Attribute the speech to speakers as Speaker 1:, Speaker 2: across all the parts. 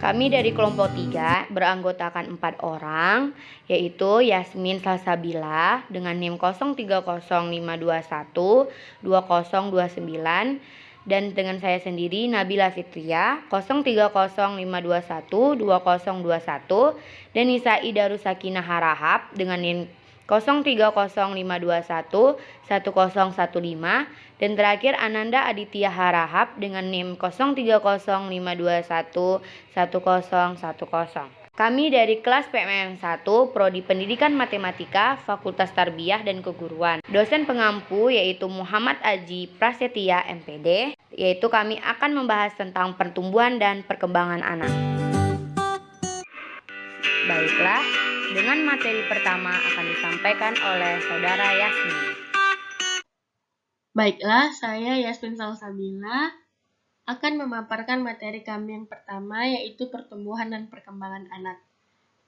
Speaker 1: Kami dari kelompok 3 beranggotakan 4 orang, yaitu Yasmin Salsabila dengan NIM 0305212029 dan dengan saya sendiri Nabila Fitria 0305212021 dan Nisa Ida Rusakinah Harahap dengan NIM 0305211015 dan terakhir Ananda Aditya Harahap dengan NIM 0305211010. Kami dari kelas PMM 1 Prodi Pendidikan Matematika Fakultas Tarbiyah dan Keguruan. Dosen pengampu yaitu Muhammad Aji Prasetya MPD, yaitu kami akan membahas tentang pertumbuhan dan perkembangan anak. Baiklah, dengan materi pertama akan disampaikan oleh Saudara Yasmin.
Speaker 2: Baiklah, saya Yasmin Salsabila akan memaparkan materi kami yang pertama, yaitu pertumbuhan dan perkembangan anak.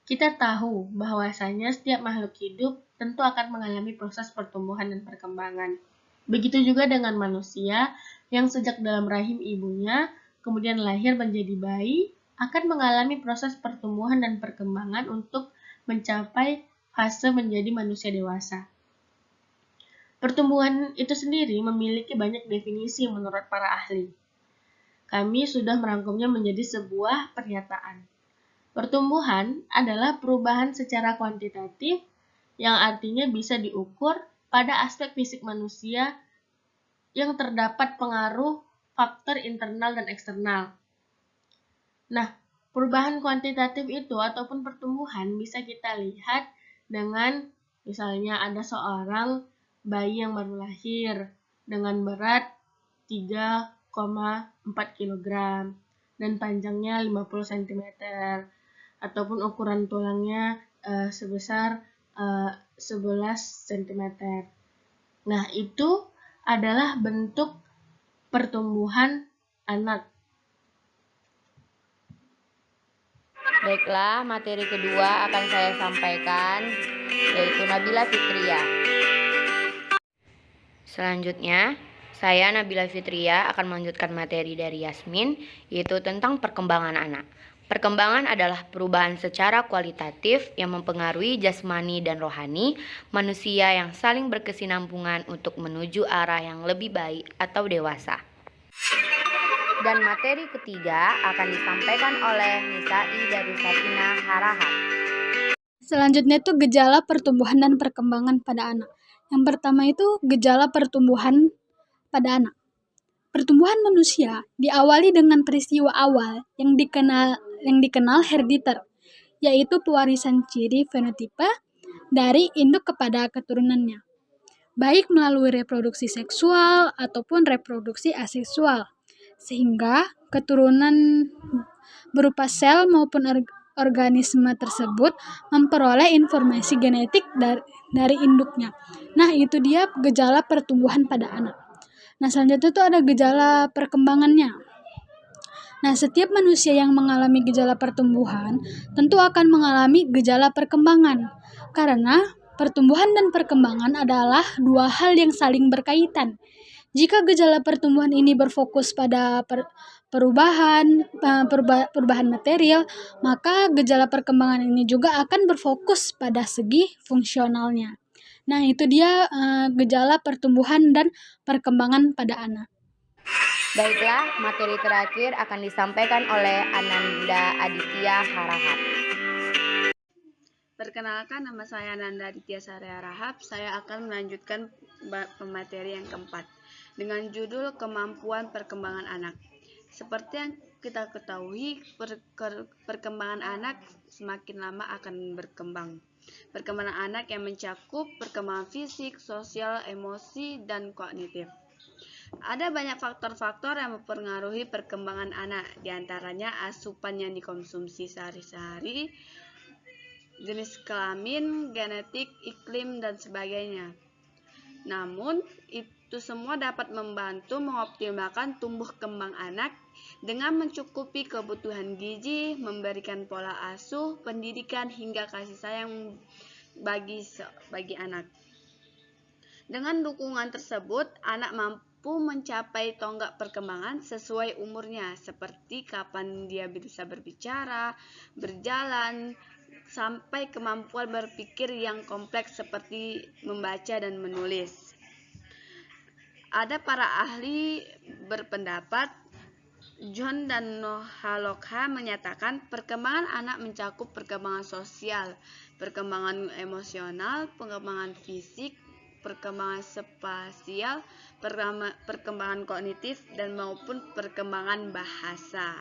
Speaker 2: Kita tahu bahwasanya setiap makhluk hidup tentu akan mengalami proses pertumbuhan dan perkembangan. Begitu juga dengan manusia yang sejak dalam rahim ibunya, kemudian lahir menjadi bayi, akan mengalami proses pertumbuhan dan perkembangan untuk mencapai fase menjadi manusia dewasa. Pertumbuhan itu sendiri memiliki banyak definisi menurut para ahli. Kami sudah merangkumnya menjadi sebuah pernyataan. Pertumbuhan adalah perubahan secara kuantitatif yang artinya bisa diukur pada aspek fisik manusia yang terdapat pengaruh faktor internal dan eksternal. Nah, perubahan kuantitatif itu ataupun pertumbuhan bisa kita lihat dengan misalnya ada seorang bayi yang baru lahir dengan berat 3,4 kg dan panjangnya 50 cm ataupun ukuran tulangnya sebesar 11 cm. Nah, itu adalah bentuk pertumbuhan anak.
Speaker 1: Baiklah, materi kedua akan saya sampaikan, yaitu Nabila Fitria. Selanjutnya, saya Nabila Fitria akan melanjutkan materi dari Yasmin, yaitu tentang perkembangan anak. Perkembangan adalah perubahan secara kualitatif yang mempengaruhi jasmani dan rohani manusia yang saling berkesinambungan untuk menuju arah yang lebih baik atau dewasa. Dan materi ketiga akan disampaikan oleh Nisa Ida Rusakinah Harahap.
Speaker 3: Selanjutnya itu gejala pertumbuhan dan perkembangan pada anak. Yang pertama itu gejala pertumbuhan pada anak. Pertumbuhan manusia diawali dengan peristiwa awal yang dikenal herediter, yaitu pewarisan ciri fenotipe dari induk kepada keturunannya, baik melalui reproduksi seksual ataupun reproduksi aseksual, sehingga keturunan berupa sel maupun organisme tersebut memperoleh informasi genetik dari induknya. Nah, itu dia gejala pertumbuhan pada anak. Nah, selanjutnya itu ada gejala perkembangannya. Nah, setiap manusia yang mengalami gejala pertumbuhan tentu akan mengalami gejala perkembangan, karena pertumbuhan dan perkembangan adalah dua hal yang saling berkaitan. Jika gejala pertumbuhan ini berfokus pada perubahan material, maka gejala perkembangan ini juga akan berfokus pada segi fungsionalnya. Nah, itu dia gejala pertumbuhan dan perkembangan pada anak.
Speaker 1: Baiklah, materi terakhir akan disampaikan oleh Ananda Aditya Harahap.
Speaker 4: Perkenalkan, nama saya Ananda Aditya Harahap. Saya akan melanjutkan pemateri yang keempat dengan judul kemampuan perkembangan anak. Seperti yang kita ketahui, perkembangan anak semakin lama akan berkembang. Perkembangan anak yang mencakup perkembangan fisik, sosial, emosi, dan kognitif. Ada banyak faktor-faktor yang mempengaruhi perkembangan anak, diantaranya asupan yang dikonsumsi sehari-hari, jenis kelamin, genetik, iklim, dan sebagainya. Namun, itu semua dapat membantu mengoptimalkan tumbuh kembang anak dengan mencukupi kebutuhan gizi, memberikan pola asuh, pendidikan, hingga kasih sayang bagi anak. Dengan dukungan tersebut, anak mampu mampu mencapai tonggak perkembangan sesuai umurnya, seperti kapan dia bisa berbicara, berjalan, sampai kemampuan berpikir yang kompleks seperti membaca dan menulis. Ada para ahli berpendapat, John dan Nohalokha menyatakan perkembangan anak mencakup perkembangan sosial, perkembangan emosional, perkembangan fisik, perkembangan spasial, perkembangan kognitif, dan maupun perkembangan bahasa.